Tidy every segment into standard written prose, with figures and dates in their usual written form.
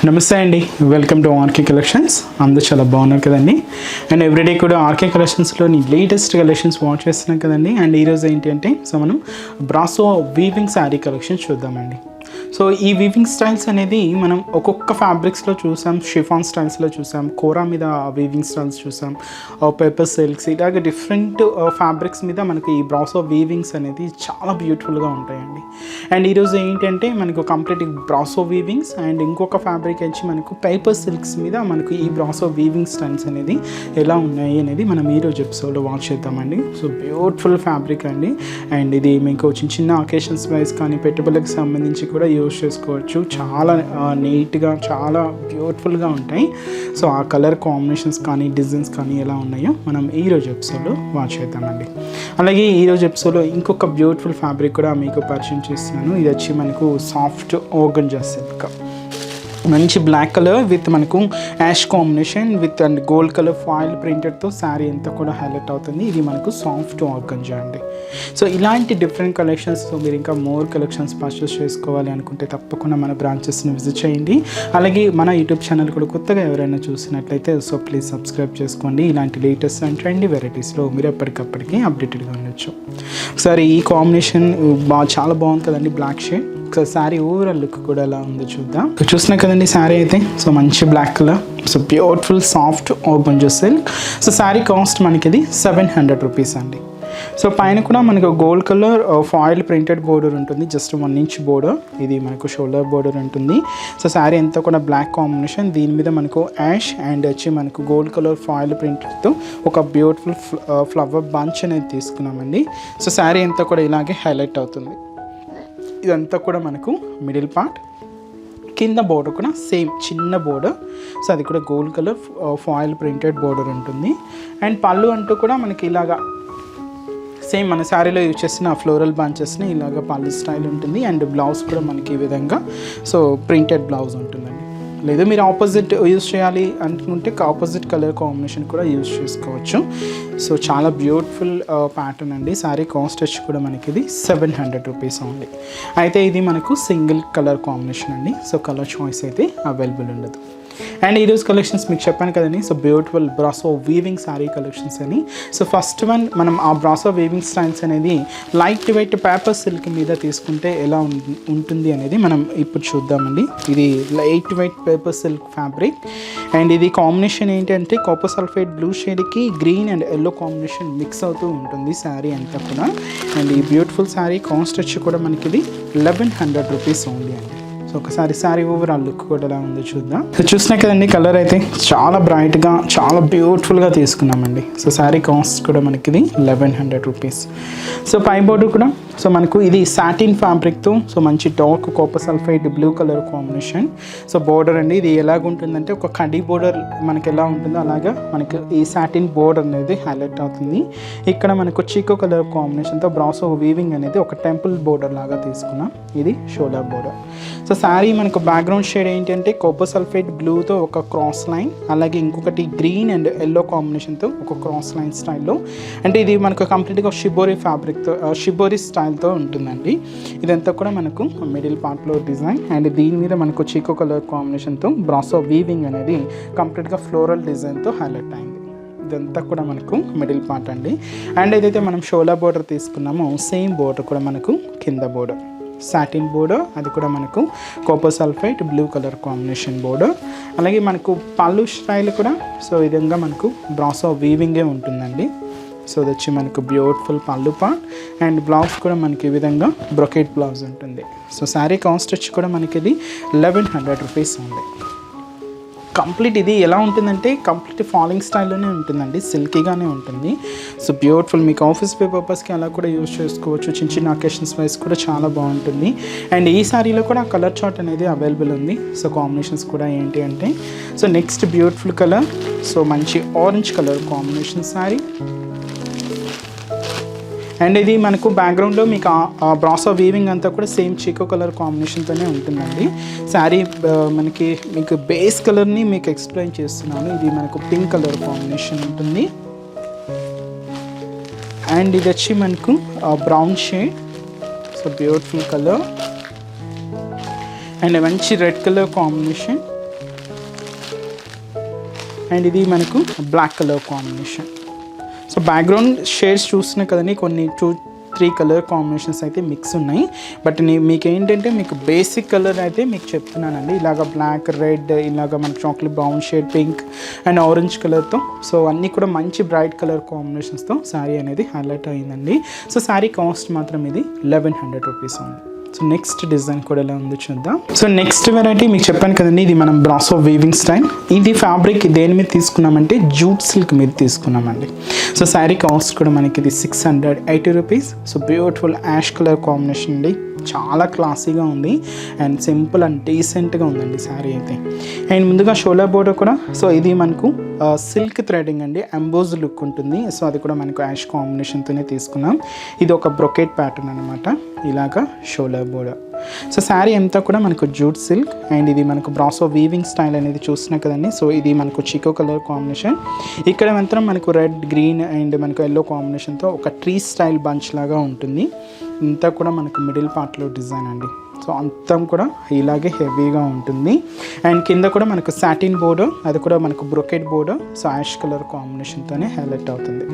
నమస్తే అండి, welcome to RK collections. అందరూ చాలా బాగున్నారు కదండి. అండ్ ఎవ్రీడే కూడా ఆర్కే కలెక్షన్స్లోని లేటెస్ట్ కలెక్షన్స్ వాచ్ చేస్తున్నాం కదండి. అండ్ ఈరోజు ఏంటి అంటే మనం బ్రాసో వీవింగ్ శారీ కలెక్షన్స్ చూద్దామండి. సో ఈ వీవింగ్ స్టైల్స్ అనేది మనం ఒక్కొక్క ఫ్యాబ్రిక్స్లో చూసాం. షిఫాన్ స్టైల్స్లో చూసాం, కోరా మీద వీవింగ్ స్టైల్స్ చూసాం, పేపర్ సిల్క్స్, ఇలాగ డిఫరెంట్ ఫ్యాబ్రిక్స్ మీద మనకి ఈ బ్రాసో వీవింగ్స్ అనేది చాలా బ్యూటిఫుల్గా ఉంటాయండి. అండ్ ఈరోజు ఏంటంటే మనకు కంప్లీట్ బ్రాసో వీవింగ్స్ అండ్ ఇంకొక ఫ్యాబ్రిక్ వచ్చి మనకు పేపర్ సిల్క్స్ మీద మనకు ఈ బ్రాసో వీవింగ్ స్టైల్స్ అనేది ఎలా ఉన్నాయి అనేది మనం ఈరోజు ఎపిసోడ్లో వాచ్ చేద్దామండి. సో బ్యూటిఫుల్ ఫ్యాబ్రిక్ అండి. అండ్ ఇది మీకు చిన్న చిన్న అకేషన్స్ వైజ్ కానీ పెట్టుబడులకు సంబంధించి కూడా యూజ్ చేసుకోవచ్చు. చాలా నీట్గా చాలా బ్యూటిఫుల్గా ఉంటాయి. సో ఆ కలర్ కాంబినేషన్స్ కానీ డిజైన్స్ కానీ ఎలా ఉన్నాయో మనం ఈరోజు ఎపిసోడ్లో వాచ్ చేద్దామండి. అలాగే ఈరోజు ఎపిసోడ్లో ఇంకొక బ్యూటిఫుల్ ఫ్యాబ్రిక్ కూడా మీకు పరిచయం చేస్తున్నాను. ఇది వచ్చి మనకు సాఫ్ట్ ఆర్గంజా సిల్క్, మంచి బ్లాక్ కలర్ విత్ మనకు ash combination with and gold colour foil ప్రింటెడ్తో శారీ అంతా కూడా హైలైట్ అవుతుంది. ఇది మనకు సాఫ్ట్ ఆర్గంజా అండి. సో ఇలాంటి డిఫరెంట్ కలెక్షన్స్, మీరు ఇంకా మోర్ కలెక్షన్స్ పర్చేస్ చేసుకోవాలి అనుకుంటే తప్పకుండా మన బ్రాంచెస్ని విజిట్ చేయండి. అలాగే మన యూట్యూబ్ ఛానల్ కూడా కొత్తగా ఎవరైనా చూసినట్లయితే సో ప్లీజ్ సబ్స్క్రైబ్ చేసుకోండి. ఇలాంటి లేటెస్ట్ అండ్ ట్రెండీ వెరైటీస్లో మీరు ఎప్పటికప్పటికీ అప్డేటెడ్గా ఉండొచ్చు. ఒకసారి ఈ కాంబినేషన్ చాలా బాగుంది కదండి, black shade. So sari overall look కూడా ఎలా ఉందో చూద్దాం. చూసినా కదండి శారీ అయితే. సో మంచి black colour, so beautiful soft organza silk. So sari cost మనకి ఇది 700 రూపీస్ అండి. సో పైన కూడా మనకు gold colour foil printed border ఉంటుంది, జస్ట్ 1 ఇంచ్ బోర్డర్. ఇది మనకు షోల్డర్ బోర్డర్ ఉంటుంది. సో శారీ అంతా కూడా బ్లాక్ కాంబినేషన్, దీని మీద మనకు యాష్ అండ్ వచ్చి మనకు గోల్డ్ కలర్ ఫాయిల్ ప్రింటెడ్తో ఒక బ్యూటిఫుల్ ఫ్లవర్ బంచ్ అనేది తీసుకున్నామండి. సో శారీ అంతా కూడా ఇలాగే హైలైట్ అవుతుంది. ఇదంతా కూడా మనకు మిడిల్ పార్ట్, కింద బోర్డర్ కూడా సేమ్ చిన్న బోర్డర్. సో అది కూడా gold colour foil printed border ఉంటుంది. అండ్ పళ్ళు అంటూ కూడా మనకి ఇలాగా సేమ్ మన శారీలో యూజ్ చేసిన ఫ్లోరల్ బంచెస్ని ఇలాగ పళ్ళు స్టైల్ ఉంటుంది. అండ్ బ్లౌజ్ కూడా మనకి ఈ విధంగా సో ప్రింటెడ్ బ్లౌజ్ ఉంటుందండి. లేదు మీరు ఆపోజిట్ యూజ్ చేయాలి అనుకుంటే ఆపోజిట్ కలర్ కాంబినేషన్ కూడా యూజ్ చేసుకోవచ్చు. సో చాలా బ్యూటిఫుల్ ప్యాటర్న్ అండి. శారీ కాస్ట్ వచ్చి కూడా మనకి ఇది 700 రూపీస్ ఓన్లీ. అయితే ఇది మనకు సింగిల్ కలర్ కాంబినేషన్ అండి. సో కలర్ చాయిస్ అయితే అవైలబుల్ ఉండదు. అండ్ ఈరోజు కలెక్షన్స్ మీకు చెప్పాను కదండి. So beautiful brasso weaving sari collections అని. సో ఫస్ట్ వన్ మనం ఆ బ్రాసో వీవింగ్ స్టైల్స్ అనేది లైట్ వెయిట్ పేపర్ సిల్క్ మీద తీసుకుంటే ఎలా ఉంటుంది అనేది మనం ఇప్పుడు చూద్దామండి. ఇది light weight paper silk fabric. And ఇది కాంబినేషన్ ఏంటంటే కాపర్ సల్ఫేట్ బ్లూ షేడ్కి green and yellow combination mix అవుతూ ఉంటుంది శారీ అంతా కూడా. అండ్ ఈ బ్యూటిఫుల్ శారీ కాస్ట్ వచ్చి కూడా మనకి ఇది 1100 రూపీస్ ఓన్లీ అండి. సో ఒకసారి శారీ ఓవరాల్ లుక్ కూడా ఎలా ఉందో చూద్దాం. సో చూసినా కదండి, కలర్ అయితే చాలా బ్రైట్గా చాలా బ్యూటిఫుల్గా తీసుకున్నామండి. సో శారీ కాస్ట్ కూడా మనకి ఇది 1100 రూపీస్. సో పై బోర్డర్ కూడా సో మనకు ఇది సాటిన్ ఫ్యాబ్రిక్తో సో మంచి dark copper sulphide blue colour combination. So border అండి, ఇది ఎలాగుంటుందంటే ఒక కడ్డీ బోర్డర్ మనకి ఎలా ఉంటుందో అలాగా మనకు ఈ సాటిన్ బోర్డర్ అనేది హైలైట్ అవుతుంది. ఇక్కడ మనకు చీకో కలర్ కాంబినేషన్తో బ్రాసో వీవింగ్ అనేది ఒక టెంపుల్ బోర్డర్ లాగా తీసుకున్నాం. ఇది షోల్డర్ బోర్డర్. సో శారీ మనకు బ్యాక్గ్రౌండ్ షేడ్ ఏంటంటే కాపర్ సల్ఫేట్ బ్లూతో ఒక క్రాస్ లైన్, అలాగే ఇంకొకటి గ్రీన్ అండ్ ఎల్లో కాంబినేషన్తో ఒక క్రాస్ లైన్ స్టైల్లో. అంటే ఇది మనకు కంప్లీట్గా షిబోరి ఫ్యాబ్రిక్తో షిబోరి స్టైల్తో ఉంటుందండి. ఇదంతా కూడా మనకు మిడిల్ పార్ట్లో డిజైన్. అండ్ దీని మీద మనకు చీకో కలర్ కాంబినేషన్తో బ్రాసో వీవింగ్ అనేది కంప్లీట్గా ఫ్లోరల్ డిజైన్తో హైలైట్ అయింది. ఇదంతా కూడా మనకు మిడిల్ పార్ట్ అండి. అండ్ ఏదైతే మనం షోలా బోర్డర్ తీసుకున్నామో సేమ్ బోర్డర్ కూడా మనకు కింద బోర్డర్ సాటిన్ బోర్డర్, అది కూడా మనకు copper sulphite blue colour combination border. అలాగే మనకు పళ్ళు స్టైల్ కూడా సో ఈ విధంగా మనకు బ్రాసో వీవింగే ఉంటుందండి. సో అది వచ్చి మనకు బ్యూటిఫుల్ పళ్ళు పార్ట్. అండ్ బ్లౌజ్ కూడా మనకి ఈ విధంగా బ్రొకెట్ బ్లౌజ్ ఉంటుంది. సో శారీ కాస్ట్ వచ్చి కూడా మనకి ఇది 1100 రూపీస్ ఉంది. కంప్లీట్ ఇది ఎలా ఉంటుందంటే కంప్లీట్ ఫాలింగ్ స్టైల్లోనే ఉంటుందండి, సిల్కీగానే ఉంటుంది. సో బ్యూటిఫుల్, మీకు ఆఫీస్ పర్పస్కి అలా కూడా యూజ్ చేసుకోవచ్చు. చిన్న చిన్న అకేషన్స్ వైజ్ కూడా చాలా బాగుంటుంది. అండ్ ఈ శారీలో కూడా కలర్ చార్ట్ అనేది అవైలబుల్ ఉంది. సో కాంబినేషన్స్ కూడా ఏంటి అంటే so next beautiful colour, so మంచి orange colour combination sari. And ఇది మనకు బ్యాక్గ్రౌండ్లో మీకు ఆ బ్రాసో వీవింగ్ అంతా కూడా సేమ్ చీకో కలర్ కాంబినేషన్తోనే ఉంటుందండి. శారీ మనకి మీకు బేస్ కలర్ని మీకు ఎక్స్ప్లెయిన్ చేస్తున్నాను. ఇది మనకు పింక్ కలర్ కాంబినేషన్ ఉంటుంది. అండ్ ఇది వచ్చి మనకు brown shade, so beautiful colour. And మంచి రెడ్ కలర్ కాంబినేషన్. అండ్ ఇది మనకు black colour combination. So background shades చూస్తున్నాయి కదండి, కొన్ని 2-3 కలర్ కాంబినేషన్స్ అయితే మిక్స్ ఉన్నాయి. బట్ మీకు ఏంటంటే మీకు బేసిక్ కలర్ అయితే మీకు చెప్తున్నానండి. ఇలాగ బ్లాక్, రెడ్, ఇలాగ మనకు chocolate brown shade, pink and orange కలర్తో, సో అన్నీ కూడా మంచి బ్రైట్ కలర్ కాంబినేషన్స్తో శారీ అనేది హైలైట్ అయ్యిందండి. సో శారీ కాస్ట్ మాత్రం ఇది 1100 రూపీస్ ఉంది. సో నెక్స్ట్ డిజైన్ కూడా ఎలా ఉందో చూద్దాం. సో నెక్స్ట్ వెరైటీ మీకు చెప్పాను కదండి, ఇది మనం బ్రాసో వీవింగ్ స్టైల్. ఇది ఫ్యాబ్రిక్ దేని మీద తీసుకున్నామంటే జూట్ సిల్క్ మీద తీసుకున్నామండి. సో శారీ కాస్ట్ కూడా మనకి ఇది 680 rupees. So beautiful ash colour combination అండి, చాలా క్లాసీగా ఉంది అండ్ సింపుల్ అండ్ డీసెంట్గా ఉందండి శారీ అయితే. అండ్ ముందుగా షోలా బోర్డర్ కూడా, సో ఇది మనకు సిల్క్ థ్రెడింగ్ అండి, ఎంబోజ్ లుక్ ఉంటుంది. సో అది కూడా మనకు యాష్ కాంబినేషన్తోనే తీసుకున్నాం. ఇది ఒక బ్రొకెట్ ప్యాటర్న్ అనమాట, ఇలాగా షోలా బోర్డర్. సో శారీ అంతా కూడా మనకు జూట్ సిల్క్ అండ్ ఇది మనకు బ్రాసో వీవింగ్ స్టైల్ అనేది చూస్తున్నాం కదండి. సో ఇది మనకు చికో కలర్ కాంబినేషన్. ఇక్కడ మాత్రం మనకు రెడ్, గ్రీన్ అండ్ మనకు ఎల్లో కాంబినేషన్తో ఒక ట్రీ స్టైల్ బంచ్ లాగా ఉంటుంది. ఇంతా కూడా మనకు మిడిల్ పార్ట్లో డిజైన్ అండి. సో అంతం కూడా ఇలాగే హెవీగా ఉంటుంది. అండ్ కింద కూడా మనకు సాటిన్ బోర్డర్, అది కూడా మనకు brocade border. So ash colour కాంబినేషన్తోనే హైలైట్ అవుతుంది.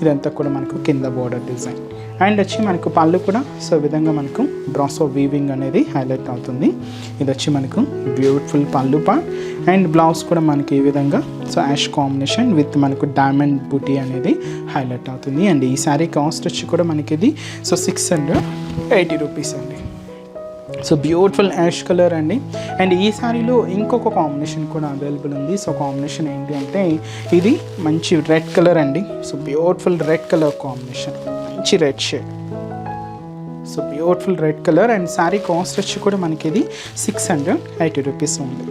ఇదంతా కూడా మనకు కింద బోర్డర్ డిజైన్. అండ్ వచ్చి మనకు పళ్ళు కూడా సో విధంగా మనకు బ్రాసో వీవింగ్ అనేది హైలైట్ అవుతుంది. ఇది వచ్చి మనకు బ్యూటిఫుల్ పళ్ళు పార్ట్. అండ్ బ్లౌజ్ కూడా మనకి ఈ విధంగా సో యాష్ కాంబినేషన్ విత్ మనకు డైమండ్ బూటీ అనేది హైలైట్ అవుతుంది. అండ్ ఈ శారీ కాస్ట్ వచ్చి కూడా మనకి ఇది సో 680 రూపీస్ అండి. సో బ్యూటిఫుల్ యాష్ కలర్ అండి. అండ్ ఈ శారీలో ఇంకొక కాంబినేషన్ కూడా అవైలబుల్ ఉంది. సో కాంబినేషన్ ఏంటి అంటే ఇది మంచి రెడ్ కలర్ అండి. So beautiful red colour combination, మంచి red shade. So beautiful red colour and sari cost వచ్చి కూడా మనకి ఇది 680 రూపీస్ ఉంది.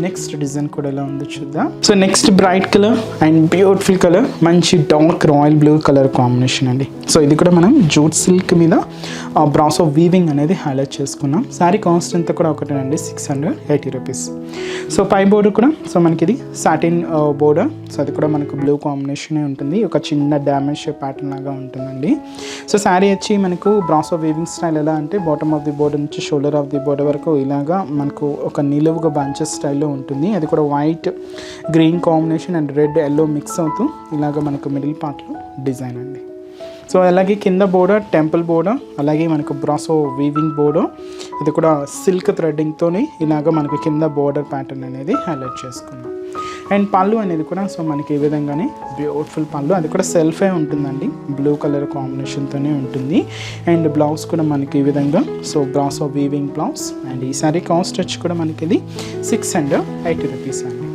నెక్స్ట్ డిజైన్ కూడా ఎలా ఉందో చూద్దాం. So next bright colour and beautiful colour, మంచి dark royal blue colour combination అండి. సో ఇది కూడా మనం జూట్ సిల్క్ మీద బ్రాసో వీవింగ్ అనేది హైలైట్ చేసుకున్నాం. శారీ కాస్ట్ అంతా కూడా ఒకటేనండి, 680 రూపీస్. సో పై బోర్డర్ కూడా సో మనకి ఇది సాటిన్ బోర్డర్. సో అది కూడా మనకు బ్లూ కాంబినేషనే ఉంటుంది, ఒక చిన్న డ్యామేజ్ షేప్ ప్యాటర్న్ లాగా ఉంటుందండి. సో శారీ వచ్చి మనకు బ్రాసో వీవింగ్ స్టైల్ ఎలా అంటే బాటమ్ ఆఫ్ ది బోర్డర్ నుంచి షోల్డర్ ఆఫ్ ది బోర్డర్ వరకు ఇలాగా మనకు ఒక నిలువుగా బంచెస్ స్టైల్లో ఉంటుంది. అది కూడా white, green combination and red, yellow mix అవుతూ ఇలాగ మనకు మిడిల్ పార్ట్లో డిజైన్ అండి. సో అలాగే కింద బోర్డర్ టెంపుల్ బోర్డర్, అలాగే మనకు బ్రాసో వీవింగ్ బోర్డర్, అది కూడా సిల్క్ థ్రెడ్డింగ్తోనే ఇలాగ మనకు కింద బోర్డర్ ప్యాటర్న్ అనేది హైలైట్ చేసుకున్నాం. అండ్ పళ్ళు అనేది కూడా సో మనకి ఈ విధంగానే బ్యూటిఫుల్ పళ్ళు, అది కూడా సెల్ఫే ఉంటుందండి, బ్లూ కలర్ కాంబినేషన్తోనే ఉంటుంది. అండ్ బ్లౌజ్ కూడా మనకి ఈ విధంగా so brasso weaving blouse. And ఈ సారీ కాస్ట్ వచ్చి కూడా మనకి ఇది 680 రూపీస్ అండి.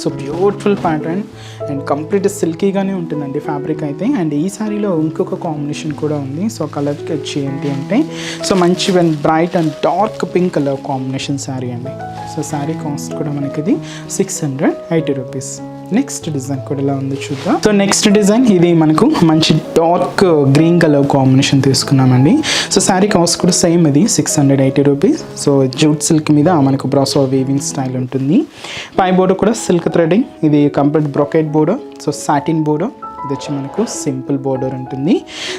So beautiful pattern and complete సిల్కీగానే ఉంటుందండి ఫ్యాబ్రిక్ అయితే. అండ్ ఈ శారీలో ఇంకొక కాంబినేషన్ కూడా ఉంది. సో కలర్ వచ్చి ఏంటి అంటే సో మంచి bright and dark pink colour combination sari అండి. సో శారీ కాస్ట్ కూడా మనకి ఇది 680 రూపీస్. నెక్స్ట్ డిజైన్ కూడా ఎలా ఉందో చూద్దాం. సో నెక్స్ట్ డిజైన్ ఇది మనకు మంచి డార్క్ గ్రీన్ కలర్ కాంబినేషన్ తీసుకున్నామండి. సో శారీ కాస్ట్ కూడా సేమ్ ఇది 680 రూపీస్. సో జూట్ సిల్క్ మీద మనకు బ్రాసో వీవింగ్ స్టైల్ ఉంటుంది. పై బోర్డర్ కూడా సిల్క్ థ్రెడింగ్, ఇది complete brocade border. So satin border, ఇది వచ్చి మనకు సింపుల్ బోర్డర్ ఉంటుంది.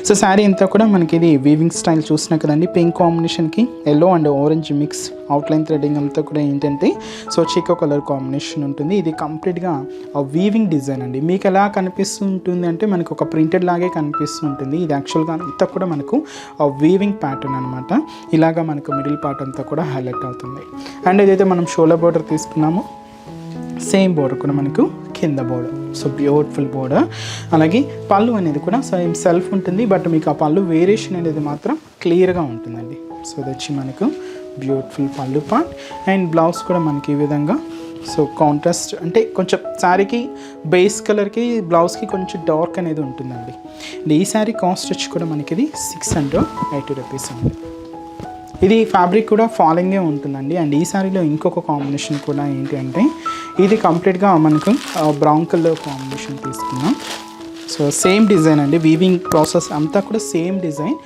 సో శారీ అంతా కూడా మనకి ఇది వీవింగ్ స్టైల్ చూసినా కదండి, పింక్ కాంబినేషన్కి yellow and orange mix outline threading అంతా కూడా ఏంటంటే సో చికో కలర్ కాంబినేషన్ ఉంటుంది. ఇది కంప్లీట్గా వీవింగ్ డిజైన్ అండి. మీకు ఎలా కనిపిస్తుంటుంది అంటే మనకు ఒక ప్రింటెడ్ లాగే కనిపిస్తుంటుంది. ఇది యాక్చువల్గా అంతా కూడా మనకు వీవింగ్ ప్యాటర్న్ అనమాట. ఇలాగా మనకు మిడిల్ పార్ట్ అంతా కూడా హైలైట్ అవుతుంది. అండ్ ఏదైతే మనం షోలా బోర్డర్ తీసుకున్నామో సేమ్ బోర్డర్ కూడా మనకు కింద బోర్డర్. So beautiful border. అలాగే పళ్ళు అనేది కూడా సేమ్ సెల్ఫ్ ఉంటుంది, బట్ మీకు ఆ పళ్ళు వేరియేషన్ అనేది మాత్రం క్లియర్గా ఉంటుందండి. సో ఇది వచ్చి మనకు బ్యూటిఫుల్ పళ్ళు పార్ట్. అండ్ బ్లౌజ్ కూడా మనకి ఈ విధంగా సో కాంట్రాస్ట్ అంటే కొంచెం శారీకి బేస్ కలర్కి బ్లౌజ్కి కొంచెం డార్క్ అనేది ఉంటుందండి. అండ్ ఈ శారీ కాస్ట్ వచ్చి కూడా మనకి ఇది 680 రూపీస్ అండి. ఇది ఫ్యాబ్రిక్ కూడా ఫాలింగే ఉంటుందండి. అండ్ ఈ శారీలో ఇంకొక కాంబినేషన్ కూడా ఏంటి అంటే ఇది కంప్లీట్గా మనకు బ్రౌన్ కలర్ కాంబినేషన్ తీసుకున్నాం. సో సేమ్ డిజైన్ అండి, వీవింగ్ ప్రాసెస్ అంతా కూడా same design,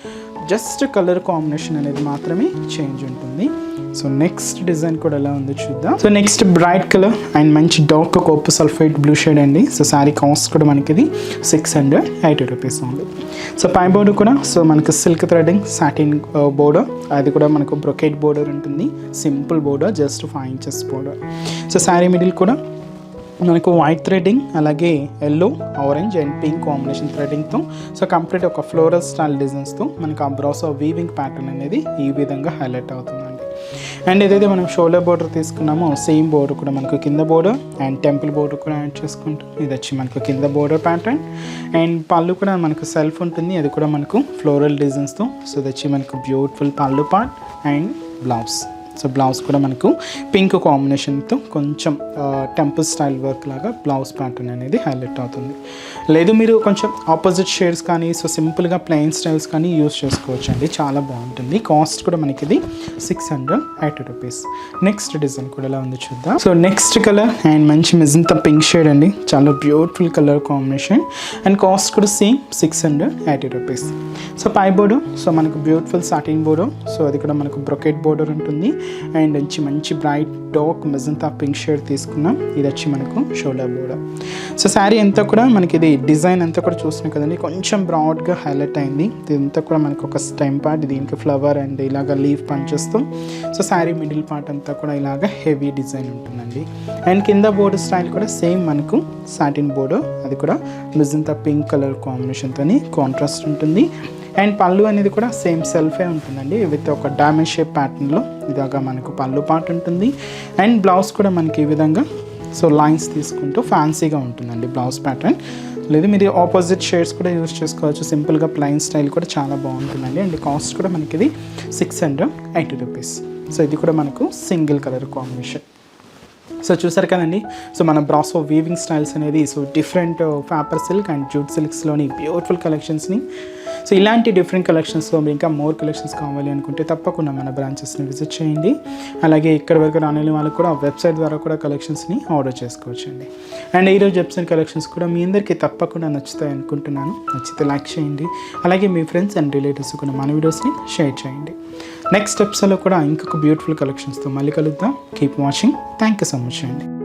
just colour combination అనేది మాత్రమే చేంజ్ ఉంటుంది. సో నెక్స్ట్ డిజైన్ కూడా ఎలా ఉందో చూద్దాం. So next bright colour and మంచి dark copper sulphate blue shade అండి. సో శారీ కాస్ట్ కూడా మనకి ఇది 680 రూపీస్ ఉంది. సో పై బోర్డర్ కూడా సో మనకు సిల్క్ థ్రెడింగ్ సాటిన్ బోర్డర్, అది కూడా మనకు బ్రొకెట్ బోర్డర్ ఉంటుంది. Simple border, just 5 inches border. So sari middle కూడా మనకు వైట్ థ్రెడ్డింగ్ అలాగే yellow, orange and pink combination థ్రెడ్డింగ్తో సో కంప్లీట్ ఒక ఫ్లోరల్ స్టైల్ డిజైన్స్తో మనకు ఆ బ్రాసో వీవింగ్ ప్యాటర్న్ అనేది ఈ విధంగా హైలైట్ అవుతుందండి. అండ్ ఏదైతే మనం షోల్డర్ బోర్డర్ తీసుకున్నామో సేమ్ బోర్డర్ కూడా మనకు కింద బోర్డర్ అండ్ టెంపుల్ బోర్డర్ కూడా యాడ్ చేసుకుంటాం. ఇది వచ్చి మనకు కింద బోర్డర్ ప్యాటర్న్ అండ్ పళ్ళు కూడా మనకు సెల్ఫ్ ఉంటుంది, అది కూడా మనకు ఫ్లోరల్ డిజైన్స్తో. సో ఇది వచ్చి మనకు బ్యూటిఫుల్ పళ్ళు part and blouse. So blouse కూడా మనకు పింక్ కాంబినేషన్తో కొంచెం టెంపుల్ స్టైల్ వర్క్ లాగా బ్లౌజ్ ప్యాటర్న్ అనేది హైలైట్ అవుతుంది. లేదు మీరు కొంచెం ఆపోజిట్ షేడ్స్ కానీ సో సింపుల్గా ప్లెయిన్ స్టైల్స్ కానీ యూస్ చేసుకోవచ్చు అండి, చాలా బాగుంటుంది. కాస్ట్ కూడా మనకి ఇది 680 రూపీస్. నెక్స్ట్ డిజైన్ కూడా ఎలా ఉంది చూద్దాం. సో నెక్స్ట్ కలర్ అండ్ మంచి మెజంతా పింక్ షేడ్ అండి, చాలా beautiful colour combination and cost కూడా సేమ్ 680 రూపీస్. సో పై బోర్డర్ సో మనకు బ్యూటిఫుల్ సాటిన్ బోర్డర్, సో అది కూడా మనకు బ్రొకెట్ బోర్డర్ ఉంటుంది అండ్ మంచి bright dark magenta pink shade తీసుకున్నాం. ఇది వచ్చి మనకు షోల్డర్ బోర్డర్. సో శారీ అంతా కూడా మనకి ఇది డిజైన్ అంతా కూడా చూస్తున్నాం కదండి, కొంచెం బ్రాడ్గా హైలైట్ అయింది. ఇదంతా కూడా మనకు ఒక స్టెమ్ పార్ట్, దీనికి ఫ్లవర్ అండ్ ఇలాగ లీఫ్ పంచేస్తాం. సో శారీ మిడిల్ పార్ట్ అంతా కూడా ఇలాగ హెవీ డిజైన్ ఉంటుందండి. అండ్ కింద బోర్డర్ స్టైల్ కూడా సేమ్ మనకు సాటిన్ బోర్డర్, అది కూడా మెజంతా పింక్ కలర్ కాంబినేషన్తో కాంట్రాస్ట్ ఉంటుంది. అండ్ పళ్ళు అనేది కూడా సేమ్ సెల్ఫే ఉంటుందండి విత్ ఒక డైమండ్ షేప్ ప్యాటర్న్లో ఇలాగా మనకు పళ్ళు పార్ట్ ఉంటుంది. అండ్ బ్లౌజ్ కూడా మనకి ఈ విధంగా సో లైన్స్ తీసుకుంటూ ఫ్యాన్సీగా ఉంటుందండి బ్లౌజ్ ప్యాటర్న్. లేదు మీరు ఆపోజిట్ షేడ్స్ కూడా యూజ్ చేసుకోవచ్చు, సింపుల్గా ప్లెయిన్ స్టైల్ కూడా చాలా బాగుంటుందండి. అండ్ కాస్ట్ కూడా మనకి ఇది 680 రూపీస్. సో ఇది కూడా మనకు సింగిల్ కలర్ కాంబినేషన్. సో చూసారు కదండి, సో మన బ్రాసో వీవింగ్ స్టైల్స్ అనేది so different paper silk and jute సిల్క్స్లోని బ్యూటిఫుల్ కలెక్షన్స్ని. సో ఇలాంటి డిఫరెంట్ కలెక్షన్స్లో మీరు ఇంకా మోర్ కలెక్షన్స్ కావాలి అనుకుంటే తప్పకుండా మన బ్రాంచెస్ని విజిట్ చేయండి. అలాగే ఇక్కడ వరకు రాని వాళ్ళకి కూడా వెబ్సైట్ ద్వారా కూడా కలెక్షన్స్ని ఆర్డర్ చేసుకోవచ్చండి. అండ్ ఈరోజు చెప్తున్న కలెక్షన్స్ కూడా మీ అందరికీ తప్పకుండా నచ్చుతాయి అనుకుంటున్నాను. నచ్చితే లైక్ చేయండి, అలాగే మీ ఫ్రెండ్స్ అండ్ రిలేటివ్స్ కూడా మన వీడియోస్ని షేర్ చేయండి. నెక్స్ట్ ఎపిసోడ్లో కూడా ఇంకొక బ్యూటిఫుల్ కలెక్షన్స్తో మళ్ళీ కలుద్దాం. Keep watching. Thank you so much అండి.